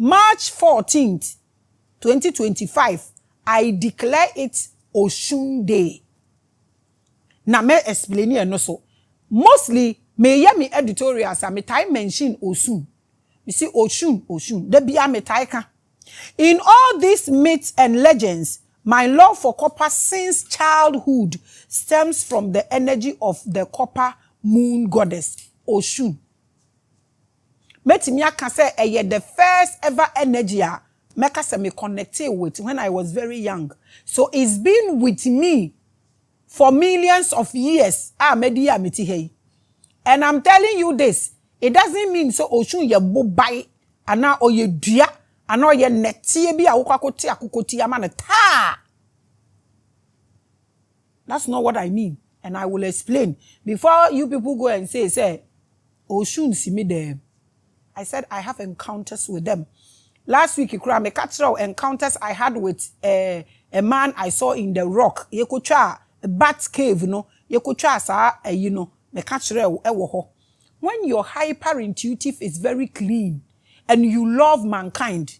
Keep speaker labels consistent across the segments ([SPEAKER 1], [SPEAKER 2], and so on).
[SPEAKER 1] March 14th, 2025, I declare it Oshun Day. Na me explain here no so. Mostly, me hear me editorials and me time mention Oshun. You see, Oshun. They be a me taika. In all these myths and legends, my love for copper since childhood stems from the energy of the copper moon goddess, Oshun. Metimi aka say the first ever energy meka se me connected with when I was very young. So it's been with me for millions of years. And I'm telling you this, it doesn't mean so Oshun ye bobai ana o ye dua ana ye netie bi awokakoti akokoti amane ta. That's not what I mean, and I will explain. Before you people go and say Oshun see me there. I said I have encounters with them. Last week, you me catch encounters I had with a man I saw in the rock. You could try a bat cave, you could try me catch when your hyper intuitive is very clean and you love mankind,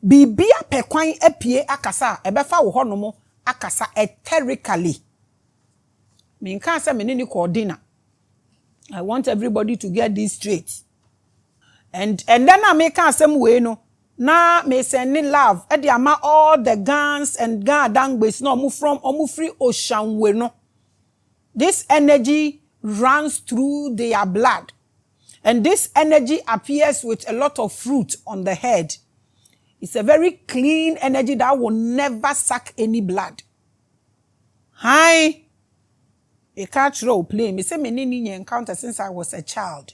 [SPEAKER 1] bibia pekwan epie akasa ebefa wo honomo akasa etherically. Me nkan say me ni coordinator. I want everybody to get this straight. And then I make some way no. Na me send love. E dey ama all the guns and gadangbe's no move from free Oshun we no. This energy runs through their blood. And this energy appears with a lot of fruit on the head. It's a very clean energy that will never suck any blood. Hi. A catch role play. Me say me ni encounter since I was a child.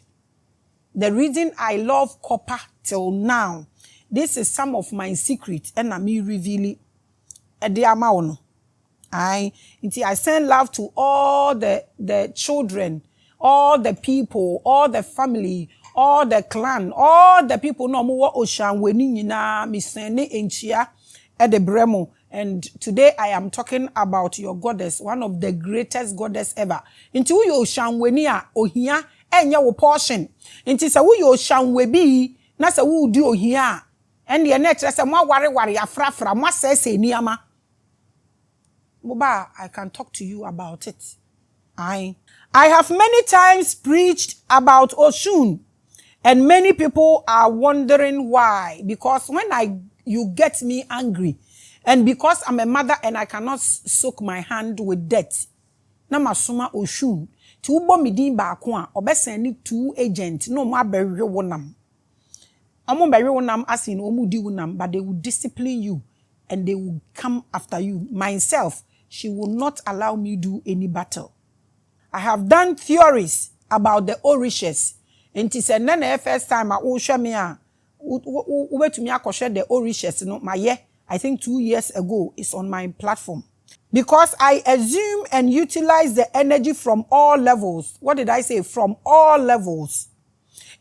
[SPEAKER 1] The reason I love copper till now, this is some of my secrets, and I me reveal it. I send love to all the children, all the people, all the family, all the clan, all the people no more Oshun we ni na mi send enchia at the Bremo. And today I am talking about your goddess, one of the greatest goddess ever. Into your Oshun we ni a ohia enya wo portion. Inti sa wo yo Oshun we bi na sa wo di ohia and the nature say mo ware afrafra mo say niama. Boba, I can talk to you about it. I have many times preached about Oshun, and many people are wondering why. Because when you get me angry, and because I'm a mother and I cannot soak my hand with death, na masuma Oshun. To ubo mi din ba ako obeseni 2 agents no ma bewe wonam. Omo bewe wonam as in omu di wonam, but they will discipline you and they will come after you. Myself, she will not allow me do any battle. I have done theories about the Orishes. And it said nene first time I will show me ube to me akoshe the Orishes no my I think 2 years ago is on my platform. Because I assume and utilize the energy from all levels. What did I say? From all levels.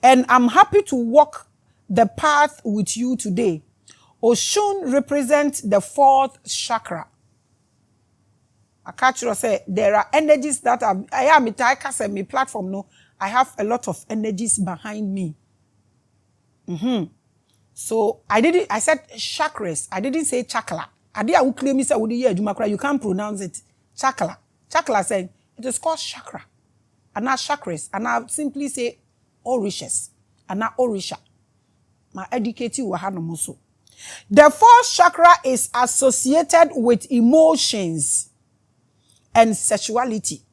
[SPEAKER 1] And I'm happy to walk the path with you today. Oshun represents the 4th chakra. Akachiro say there are energies that I am it me platform no. I have a lot of energies behind me. So I said chakras. I didn't say chakra. Adia who claim say you can't pronounce it. Chakra. Chakra saying it is called chakra. And not chakras. And I simply say orishes. And not orisha. My educate you so. The 4th chakra is associated with emotions and sexuality.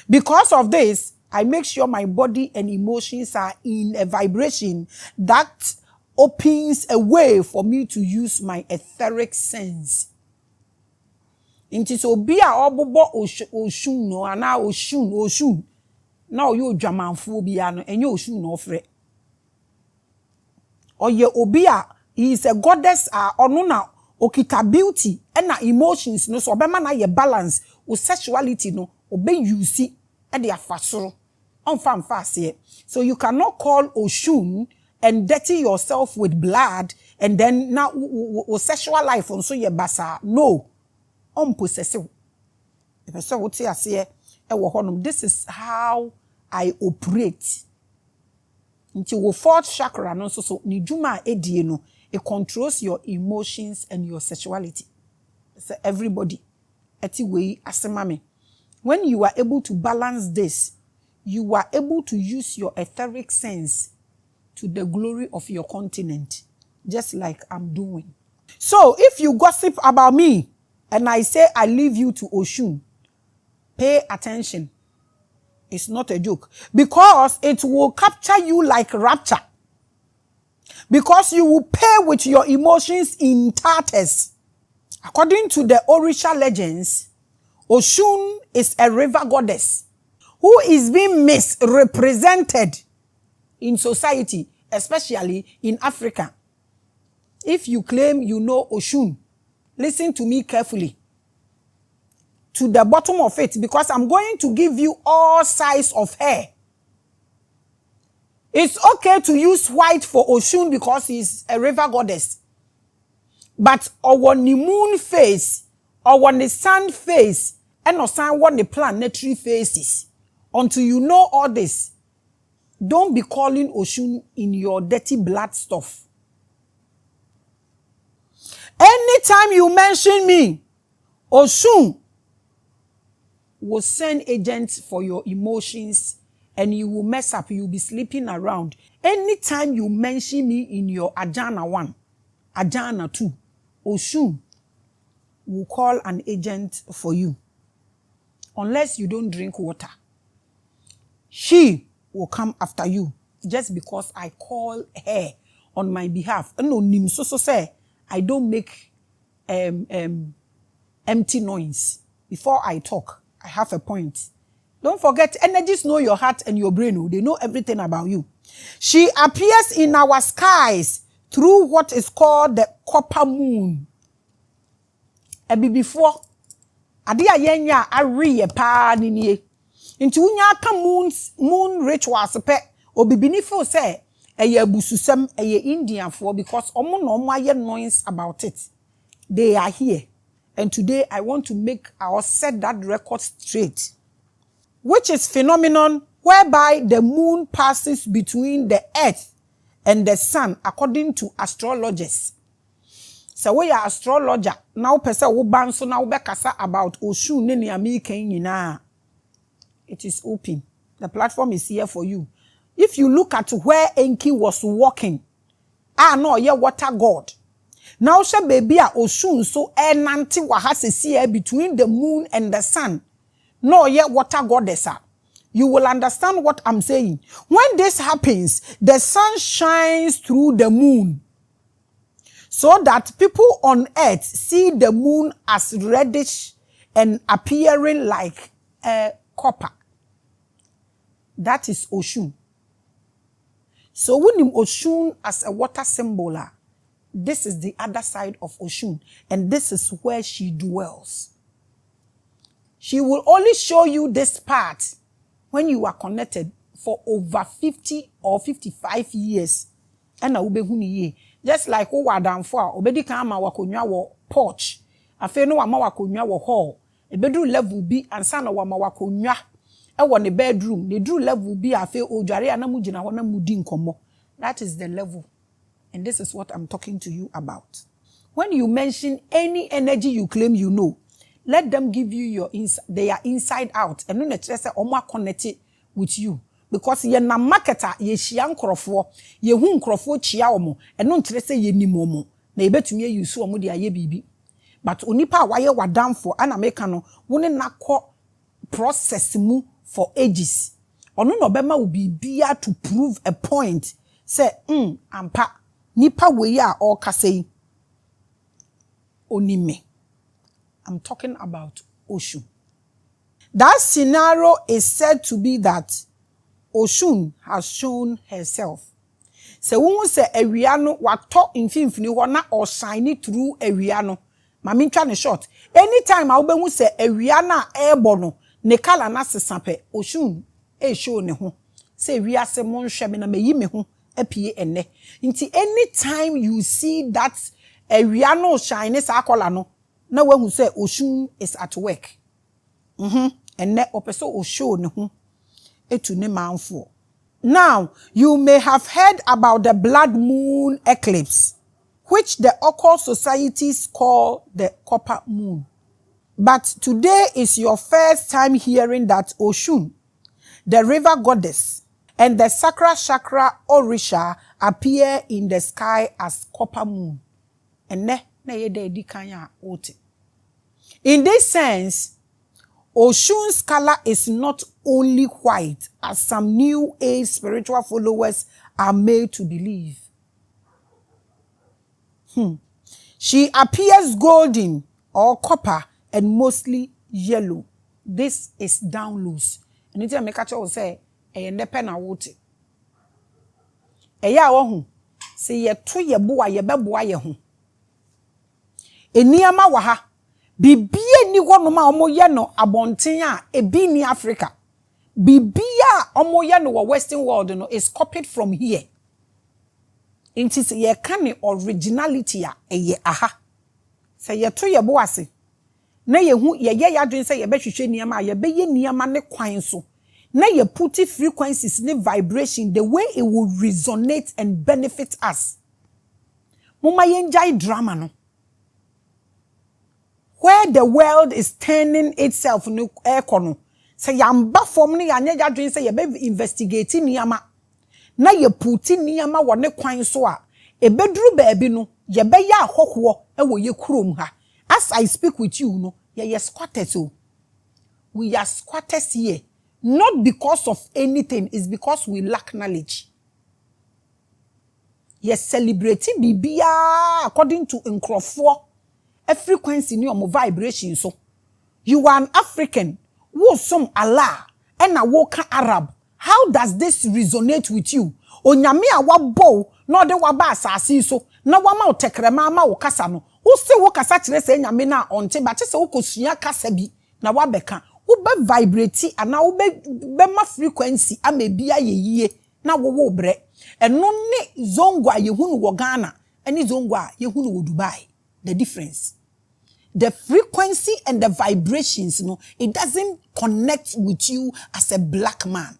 [SPEAKER 1] Because of this, I make sure my body and emotions are in a vibration that opens a way for me to use my etheric sense. Inti so be a obobo Oshun no ana Oshun. Now you dwamanfo bia no enye Oshun no frɛ. Oye obia, he is a goddess ono na okita beauty and na emotions no so obema na ye balance o sexuality no obe use e de afasoro on fast. So you cannot call Oshun and dirty yourself with blood and then now sexual life on so ye basa. No. Unpossessive. This is how I operate. Nti wo fourth chakra no so ni dwuma edie no, it controls your emotions and your sexuality. So everybody eti we asemame. When you are able to balance this, you are able to use your etheric sense to the glory of your continent, just like I'm doing. So if you gossip about me and I say I leave you to Oshun, pay attention. It's not a joke, because it will capture you like rapture. Because you will pay with your emotions in tatters. According to the Orisha legends, Oshun is a river goddess who is being misrepresented in society, especially in Africa. If you claim you know Oshun, listen to me carefully to the bottom of it, because I'm going to give you all size of hair. It's okay to use white for Oshun because he's a river goddess. But our moon face, our sun face, and also what the planetary faces. Until you know all this, don't be calling Oshun in your dirty blood stuff. Anytime you mention me, Oshun will send agents for your emotions and you will mess up. You'll be sleeping around. Anytime you mention me in your Ajana 1, Ajana 2, Oshun will call an agent for you. Unless you don't drink water. She will come after you just because I call her on my behalf. No, so say I don't make empty noise. Before I talk, I have a point. Don't forget, energies know your heart and your brain. They know everything about you. She appears in our skies through what is called the copper moon. Ebi before, adi ayenya ariye pa niye. Inti unya ka moon rituals pe obibini feel say eye bususem eye Indian for, because omo no omo aye noise about it. They are here. And today I want to make or set that record straight. Which is phenomenon whereby the moon passes between the earth and the sun according to astrologers. So we are astrologer. Now pesa wo banso na wo bekasa about Oshun ne ne America nyina. It is open. The platform is here for you. If you look at where Enki was walking, no, yeah, water god. Now she baby a Oshun so nanti wahase see between the moon and the sun. No, yeah, water goddess. You will understand what I'm saying. When this happens, the sun shines through the moon, so that people on earth see the moon as reddish and appearing like copper. That is Oshun. So when Oshun as a water symbol, this is the other side of Oshun, and this is where she dwells. She will only show you this part when you are connected for over 50 or 55 years. And just like who are down for obedi kan ma wakonwa wo porch, afi no wa ma wakonwa wo hall, e bedroom level bi ansa na wa ma wakonwa e wo ne bedroom, the drew level bi afi odware anamu gina ho na mudi nkomo. That is the level, and this is what I'm talking to you about. When you mention any energy you claim you know, let them give you your they are inside out, and no necessarily say omo connected with you. Because ye na marketer ye hia nkrofo ye hu nkrofo chia omo eno ntere se ye nim omo na ye betumi use omo de aye bibi. But onipa waye wadamfo ana meka no woni nakọ process mu for ages. Ono no bema wo bibia to prove a point say ampa nipa we ya all kasei onime. I'm talking about Oshun. That scenario is said to be that Oshun has shown herself. Se won se awia no wato mfimfini ho na or shine through awia no. Mami ntwa ne short. Anytime a wobehu se awia na ebo no, ne kala na sesape Oshun show ne ho. Se awia se mon hwe me na meyi me ho apie ene. Nti anytime you see that awia no shine sa akola no, na wahu se Oshun is at work. Ene opeso o show ne ho etu ne manfo Now, you may have heard about the blood moon eclipse, which the occult societies call the copper moon. But today is your first time hearing that Oshun, the river goddess, and the sacral chakra Orisha appear in the sky as copper moon. In this sense, Oshun's color is not only white, as some new age spiritual followers are made to believe. She appears golden or copper and mostly yellow. This is down loose. And it's a mekacho say, na wote. Eya wo say ye to ye boa ye beboa ye ho. Eniama wa ha. Bibie ni wonoma omoye no abonten a ebi ni Africa. Bibia omoye no western world no is copied from here. It is ye can originality a eye aha. Say ye to ye boase. Na ye hu ye yadwen say ye behwehwe niam a ye beye niam ne kwan so. Na ye put frequencies ne vibration the way it will resonate and benefit us. Muma ye njai drama no. Where the world is turning itself no ekono. Say yamba form ne anya yadwen say ye be investigating niam na ye puti niyama wo ne kwan so a ebeduru baabi no ye be ya ahokwo e wo ye kurom ha. As I speak with you no ye squatters o. We are squatters here not because of anything, it's because we lack knowledge. Ye celebrating bibia according to nkrofo a frequency ni omo vibration so. You are an African wo some Allah and a woka Arab. How does this resonate with you? Onyame a wabo no de waba asase so na wama otekrema ma wo kasa no wo se wo kasa kire se nyame na onte ba che se wo kosua kasa bi na wabeka wo be vibrate ana wo be ma frequency amebia yeyie na wo bre eno ne zongo a yehunu wo Ghana eni zongo a yehunu wo Dubai. The difference, the frequency and the vibrations, it doesn't connect with you as a black man.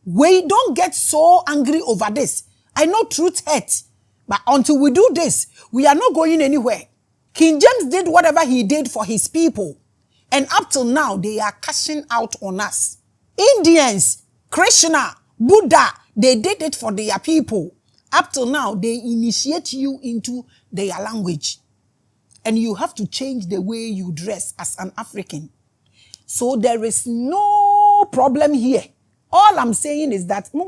[SPEAKER 1] We don't get so angry over this. I know truth hurts, but until we do this, we are not going anywhere. King James did whatever he did for his people, and up till now, they are cashing out on us. Indians, Krishna, Buddha, they did it for their people. Up till now, they initiate you into their language. And you have to change the way you dress as an African. So there is no problem here. All I'm saying is that we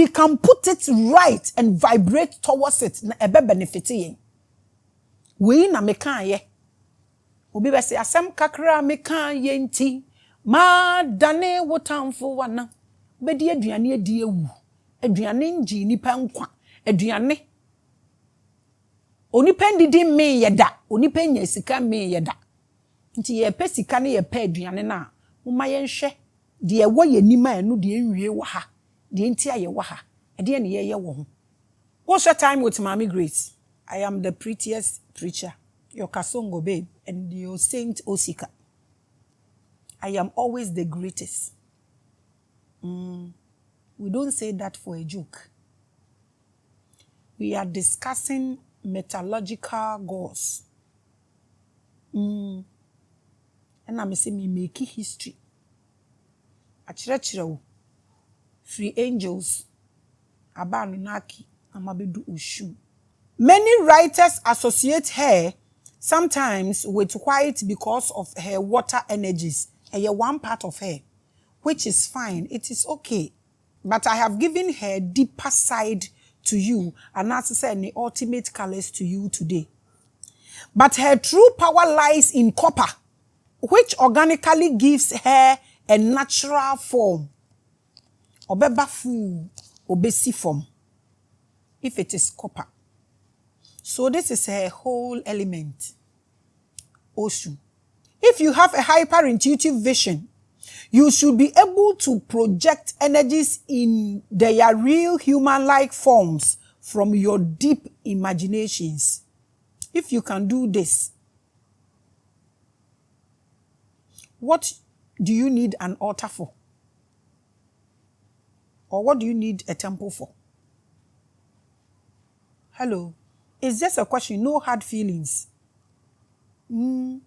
[SPEAKER 1] can put it right and vibrate towards it. We na mekan ye. Obi be say asem kakra mekan ye nti ma dane wotamfo wana. Bedi aduane adi ewu. Aduane nji nipa nkwa. Aduane onipa ndidi me yeda. Onipa nya sika me yeda. Nti ye pe sika ne ye pe aduane na moma ye nhwe de ye wo ye nima enu de enwie wo ha. De nti aye wo ha. De ne ye wo ho. What's your time with Maame Grace? I am the prettiest preacher, your Kasongo babe, and your Saint Osika. I am always the greatest. We don't say that for a joke. We are discussing metallurgical gods. And I'm saying me make history. Achirechiro, free angels, abanunaki, amabedu Oshun. Many writers associate her sometimes with white because of her water energies. And one part of her, which is fine. It is okay. But I have given her deeper side to you and as I said, the ultimate colors to you today. But her true power lies in copper, which organically gives her a natural form. Obeba fu, obesi form. If it is copper. So this is her whole element. Oshun. If you have a hyper-intuitive vision, you should be able to project energies in their real human-like forms from your deep imaginations. If you can do this, what do you need an altar for? Or what do you need a temple for? Hello. It's just a question, no hard feelings. There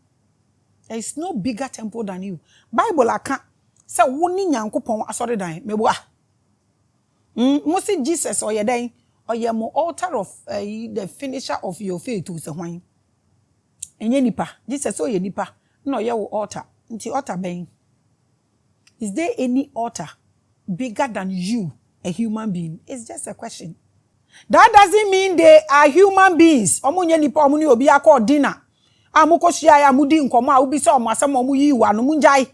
[SPEAKER 1] is no bigger temple than you. Bible aka say woni Nyankopon asori dan mebo ah. Mo say Jesus or dan or ye mo altar of the finisher of your faith to say hwan. Enye nipa. Jesus or ye nipa. No ye wo altar. Nti altar ben. Is there any altar bigger than you, a human being? It's just a question. That doesn't mean they are human beings. Omunye nipa omuni obi akọ dinner. Amukoshia ya mudi nkomo a ubi se omo asem omu yi wa no munjai.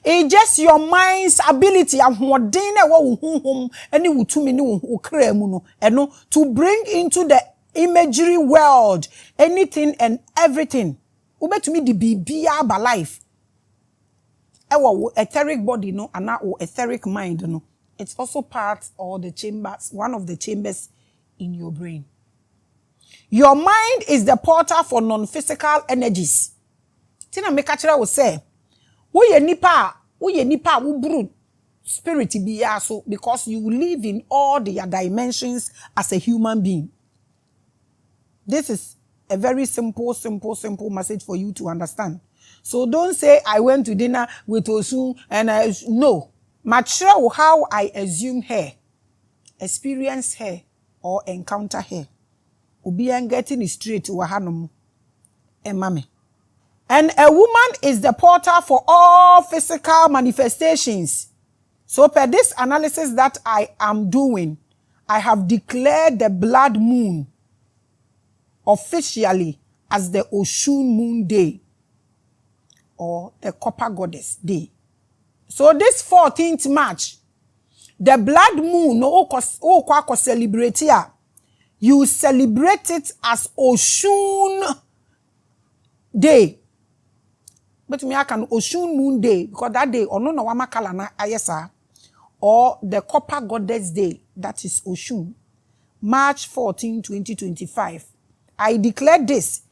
[SPEAKER 1] It's just your mind's ability ahoden na wo honhom ani wutumi ni wo kra mu no eno to bring into the imagery world anything and everything. Ubetumi di bibia ba life. Ewo etheric body no ana o etheric mind no. It's also part or the chambers, one of the chambers in your brain. Your mind is the portal for non-physical energies. Tina mekachira will say, wo ye nipa wo bru spirit be so because you live in all the dimensions as a human being. This is a very simple message for you to understand. So don't say I went to dinner with Oshun and no. Mature how I assume her, experience her, or encounter her. Ubi and getting it straight to Wahanum and Maame. And a woman is the portal for all physical manifestations. So per this analysis that I am doing, I have declared the blood moon officially as the Oshun moon day or the copper goddess day. So this 14th March, the blood moon, no celebrate here. You celebrate it as Oshun Day. But me I can Oshun Moon Day because that day or no wama kalana ayesa or the Copper Goddess Day, that is Oshun, March 14, 2025. I declare this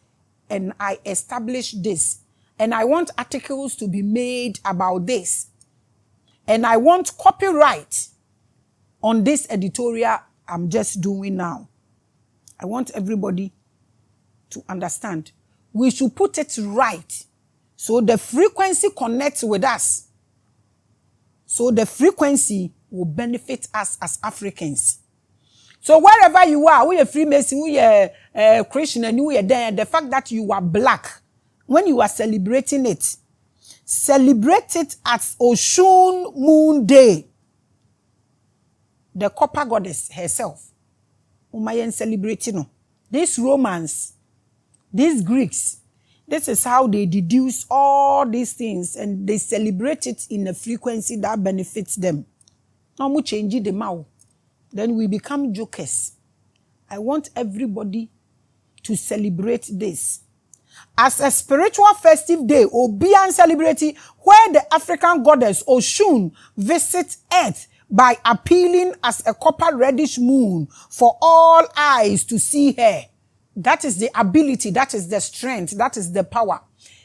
[SPEAKER 1] and I establish this, and I want articles to be made about this. And I want copyright on this editorial I'm just doing now. I want everybody to understand. We should put it right. So the frequency connects with us. So the frequency will benefit us as Africans. So wherever you are, we are Freemason, we are Christian, and we are there, the fact that you are black, when you are celebrating it, celebrate it as Oshun Moon Day. The copper goddess herself. Umayen celebrating. These Romans, these Greeks, this is how they deduce all these things and they celebrate it in a frequency that benefits them. Now we change the mouth. Then we become jokers. I want everybody to celebrate this as a spiritual festive day, Obian celebrating, where the African goddess Oshun visits earth by appealing as a copper reddish moon for all eyes to see her. That is the ability, that is the strength, that is the power.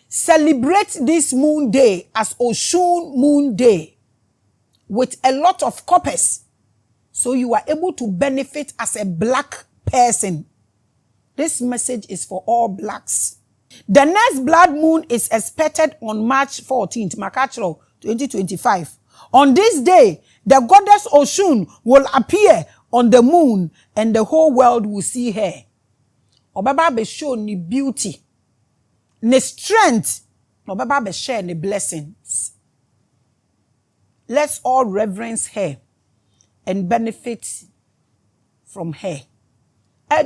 [SPEAKER 1] Celebrate this moon day as Oshun Moon Day with a lot of coppers, so you are able to benefit as a black person. This message is for all blacks. The next blood moon is expected on March 14th, Makachro 2025. On this day, the goddess Oshun will appear on the moon and the whole world will see her. Obaba be show ni beauty, ni strength, obaba be share ni blessings. Let's all reverence her and benefit from her.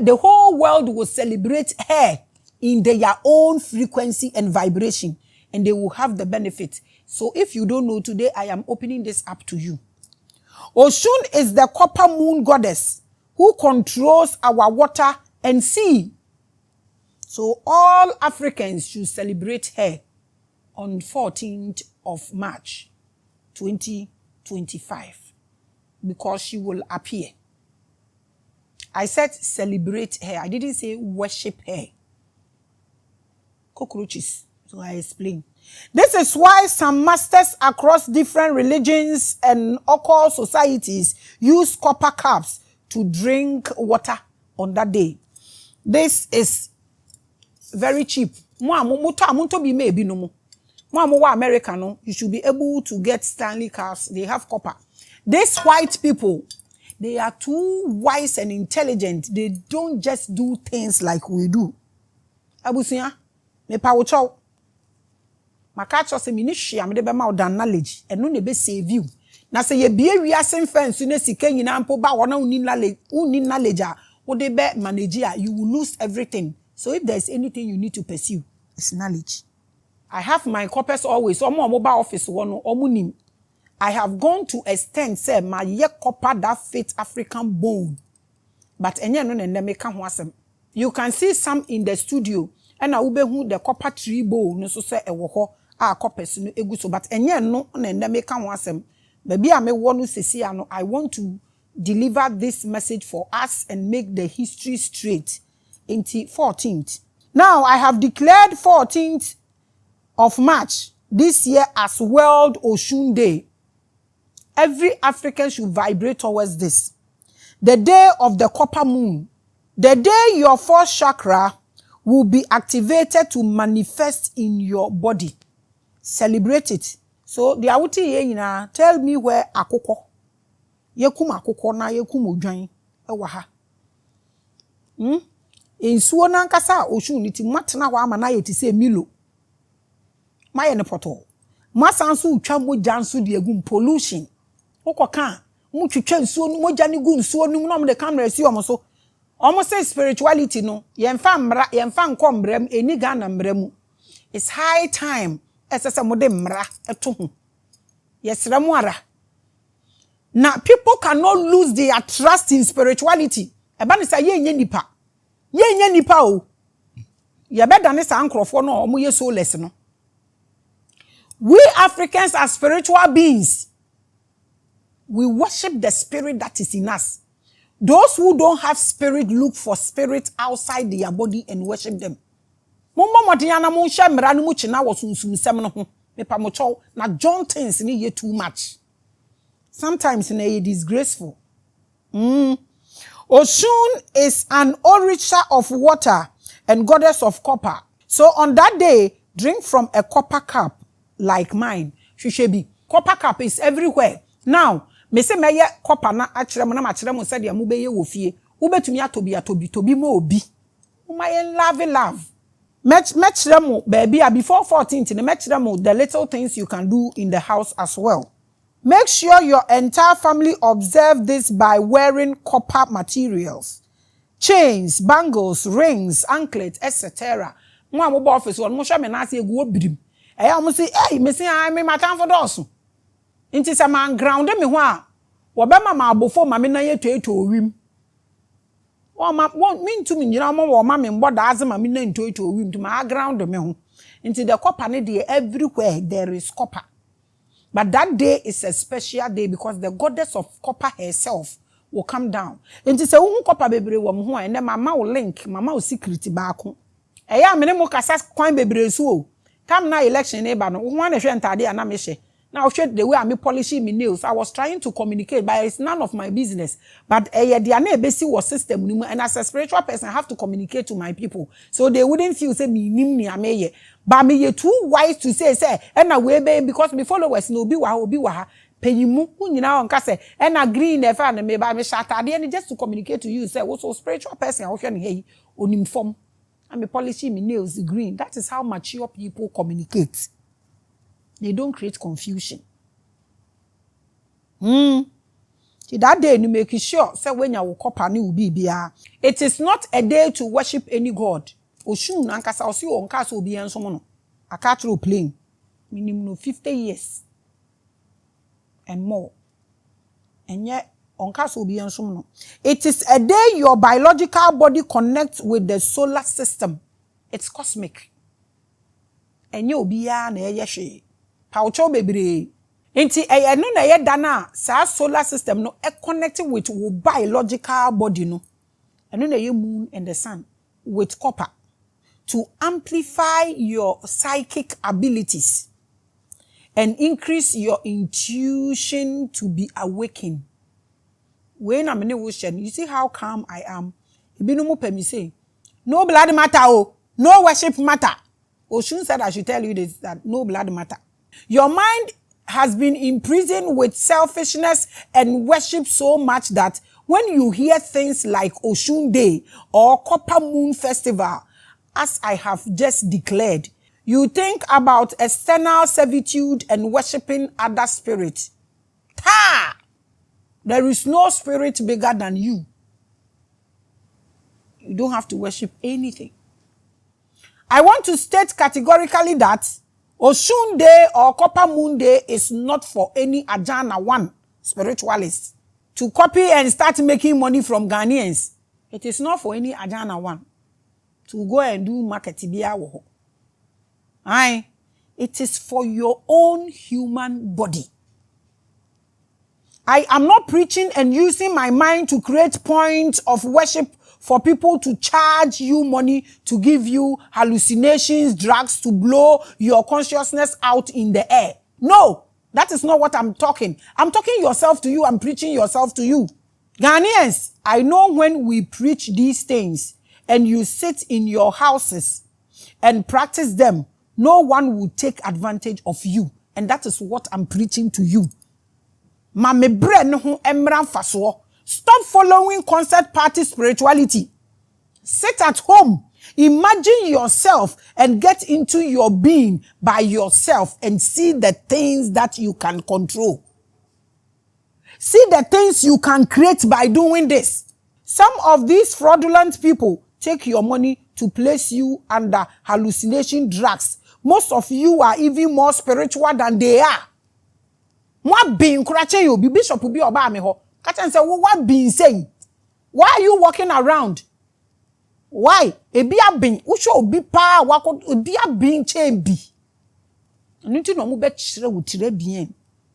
[SPEAKER 1] The whole world will celebrate her in their own frequency and vibration, and they will have the benefit. So if you don't know, today I am opening this up to you. Oshun is the copper moon goddess who controls our water and sea. So all Africans should celebrate her on 14th of March 2025 because she will appear. I said celebrate her. I didn't say worship her. Cockroaches. So I explain. This is why some masters across different religions and occult societies use copper cups to drink water on that day. This is very cheap. America, no, you should be able to get Stanley cups. They have copper. These white people, they are too wise and intelligent. They don't just do things like we do. Abusia, me pa wo chow. Makacho se minishi amede be ma odan knowledge. Eno ne be save you. Na se ye bie wiase fence ne sika nyina mpo ba wona uni knowledge a wo de be manage a, you will lose everything. So if there's anything you need to pursue, it's knowledge. I have my coppers always. Omo mobile office one omunim. I have gone to extend say my ye copper that fit African bone. But enye no ne meka ho asem. You can see some in the studio and I ubehu the copper tree bone no so say ewo ho a coppers no egu so, but enye no ne meka ho asem. Baby a me wonu sesi ano, I want to deliver this message for us and make the history straight. Into 14th. Now I have declared 14th of March this year as World Oshun Day. Every African should vibrate towards this. The day of the copper moon. The day your fourth chakra will be activated to manifest in your body. Celebrate it. So the awuti ye nyina, tell me where akoko. Yekum akoko na yekum odwan ewa ha. Ensuo na nkasa Oshun niti matena wa ama na yeti se milo. Maye ne poto. Masanso utwa mogya nso de agum pollution. Okoka mu twetwa nsuo no mogya ne gu nsuo no no de camera si omo so. Omo say spirituality no yemfa mra yemfa nkombram eni Ghana mramu. It's high time esese mo de mra eto ho. Yesra mu ara. Now people cannot lose their trust in spirituality. Eba ne say ye nipa. Ye nipa o. Ye beda ne sa nkrofo no omo ye soulless no. We Africans are spiritual beings. We worship the spirit that is in us. Those who don't have spirit look for spirit outside their body and worship them. Na John things ni ye too much. Sometimes it is disgraceful. Oshun is an orator of water and goddess of copper. So on that day, drink from a copper cup like mine. Shishebi. Copper cup is everywhere. Now, me say me ye copper na achirem na machirem say dia mu be ye wo fie. Wo betumi atobi mo obi. Umaye love. Mechirem baby before 14th, mechirem the little things you can do in the house as well. Make sure your entire family observe this by wearing copper materials. Chains, bangles, rings, anklets, etc. Mo mo office won mo hwe me na ase egu obirim. Eya mo say, "Hey, me say I me matan for doso." Inti se man ground me ho a, wo be ma abofo ma me na ye toeto owim. O ma me ntumi nyina mo wo ma me mboda aze ma me na ntoeto owim to ma ground me ho. Inti the copper ne dey everywhere there is copper. But that day is a special day because the goddess of copper herself will come down. Inti se wo copper bebre wo mo ho a, ne mama wo link, mama wo secret ba ko. Eya me ne mo kasa kwan bebre so o. Come now election neighbor no one hwe ntade ana me hye. Now the way I'm polishing my nails, I was trying to communicate, but it's none of my business. But the basic was system, and as a spiritual person, I have to communicate to my people, so they wouldn't feel say me nimni ameye. But me ye too wise to say, and na we be because me followers no be wa peyimu nyina on kase and agree in the fan me ba me shatade and just to communicate to you say what so spiritual person I hwe ne hey onim form. I'm polishing my nails green. That is how mature people communicate. They don't create confusion. That day you make sure say when you copper ni ubi bia. It is not a day to worship any god. Oshun ankasa osi o nkasa obi enso mo no. Akatro playing. Minimum 50 years and more. And yet onkasa obi enso mo no. It is a day your biological body connects with the solar system. It's cosmic. And you obi ya na eye hwe. Paucho bebre. Inti no na ye dana sa solar system no connected with your biological body no. Eno na ye moon and the sun with copper. to amplify your psychic abilities and increase your intuition to be awakened. When I'm in the ocean, you see how calm I am. Say, no blood matter, oh, no worship matter. Oshun said I should tell you this, that no blood matter. Your mind has been imprisoned with selfishness and worship so much that when you hear things like Oshun Day or Copper Moon Festival, as I have just declared, you think about external servitude and worshiping other spirits. Ta! There is no spirit bigger than you. You don't have to worship anything. I want to state categorically that Oshun Day or Copper Moon Day is not for any Ajana one spiritualist to copy and start making money from Ghanaians. It is not for any Ajana one to go and do marketing. Aye, it is for your own human body. I am not preaching and using my mind to create points of worship for people to charge you money to give you hallucinations, drugs to blow your consciousness out in the air. No, that is not what I'm talking. I'm talking yourself to you. I'm preaching yourself to you. Ghanaians, I know when we preach these things and you sit in your houses and practice them, no one will take advantage of you. And that is what I'm preaching to you. Maame bre ho emra faso. Stop following concert party spirituality. Sit at home. Imagine yourself and get into your being by yourself and see the things that you can control. See the things you can create by doing this. Some of these fraudulent people take your money to place you under hallucination drugs. Most of you are even more spiritual than they are. What being crutching you? Bishop will be about me. Catch and say, what being saying? Why are you walking around? Why? Ebi a being, usho be pa wako ebi a being chain be.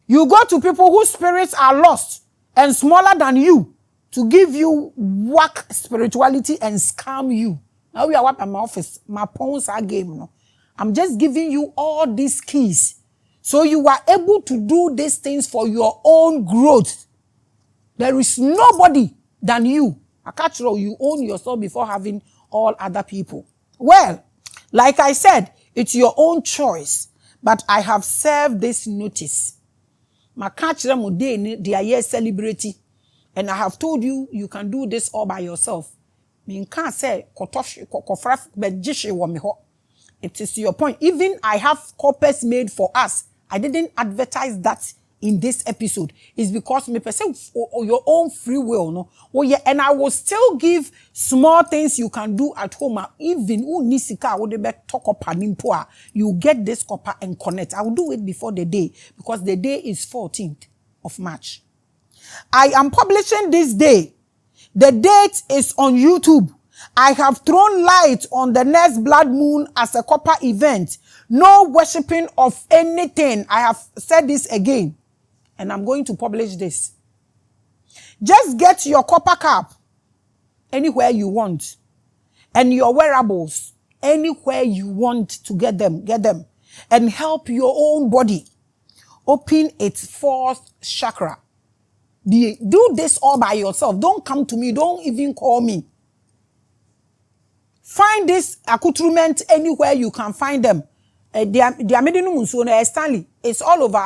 [SPEAKER 1] You go to people whose spirits are lost and smaller than you to give you whack spirituality and scam you. Now we are what my office, my phones are game. No, I'm just giving you all these keys so you are able to do these things for your own growth. There is nobody than you. Akachiro, you own yourself before having all other people. Well, like I said, it's your own choice. But I have served this notice. Makachira mode they are here celebrity. And I have told you, you can do this all by yourself. Minka say, it is your point. Even I have copies made for us. I didn't advertise that in this episode. It's because me person your own free will, no. Oh yeah, and I will still give small things you can do at home. Even nisika would be talk up and you get this copper and connect. I will do it before the day because the day is 14th of March. I am publishing this day. The date is on YouTube. I have thrown light on the next blood moon as a copper event. No worshipping of anything. I have said this again. And I'm going to publish this. Just get your copper cap anywhere you want. And your wearables anywhere you want to get them. Get them. And help your own body open its fourth chakra. Do this all by yourself. Don't come to me. Don't even call me. Find this accoutrement anywhere you can find them. They are made in Stanley. It's all over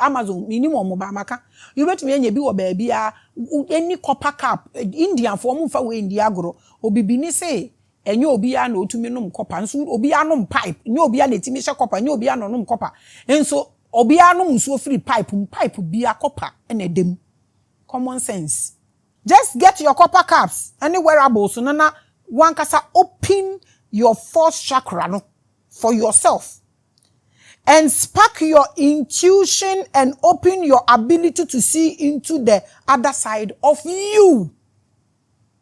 [SPEAKER 1] Amazon minimum maka. You bet me any be baby any copper cap Indian form for we India gro obibini say and you be no to minum copper and so obianum pipe no be an etimisha copper no be anum copper and so obianum so free pipe be a copper and a dim common sense. Just get your copper caps any wearables so nana one kasa open your fourth chakra no for yourself and spark your intuition and open your ability to see into the other side of you.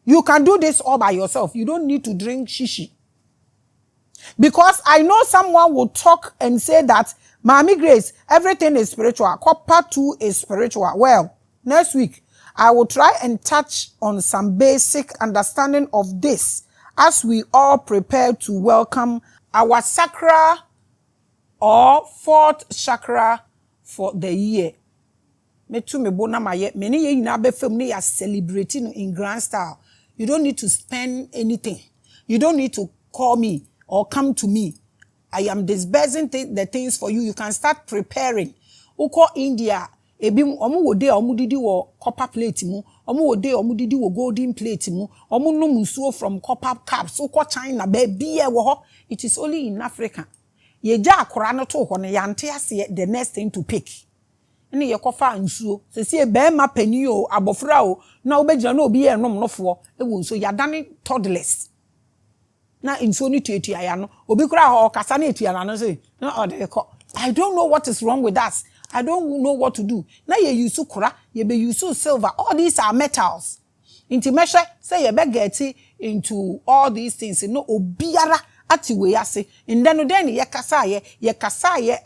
[SPEAKER 1] You can do this all by yourself. You don't need to drink shishi. Because I know someone will talk and say that, Maame Grace, everything is spiritual. Copper too is spiritual. Well, next week, I will try and touch on some basic understanding of this as we all prepare to welcome our sacral or fourth chakra for the year. Me too me bona maye. Many ye na be fam ne ya celebrating in grand style. You don't need to spend anything. You don't need to call me or come to me. I am disbursing the things for you. You can start preparing. Uko India, ebi omu wode omu didi wo copper plate mu, omu wode omu didi wo golden plate mu, omu no musuo from copper cups. Uko China baby wo ho. It is only in Africa. Ye ja akora no to ho ne yante ase the next thing to pick. Ene ye kofa nsuo. Se se be ma pani o abofra o na obegina na obi ye nom nofo e wo nso yadane toddlers. Na nsuo ni tuatua ya no obi kura ho kasa na etua na no say no odeko. I don't know what is wrong with us. I don't know what to do. Na ye use kura, ye be use silver. All these are metals. Inti meshe say ye be get into all these things. No obiara ati we ase. And then ye kasa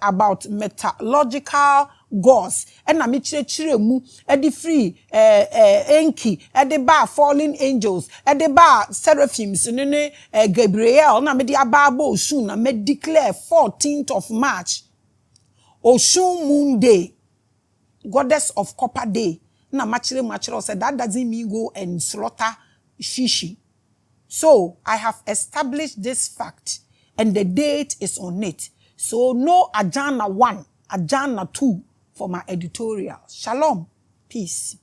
[SPEAKER 1] about metallurgical gods. And na mi chire mu e free enki e de ba fallen angels e de ba seraphims ne Gabriel na me de aba Oshun na me declare 14th of March Oshun Moon Day, goddess of copper day. Na machire said that doesn't mean go and slaughter shishi. So I have established this fact and the date is on it. So no Ajana 1, Ajana 2 for my editorial. Shalom. Peace.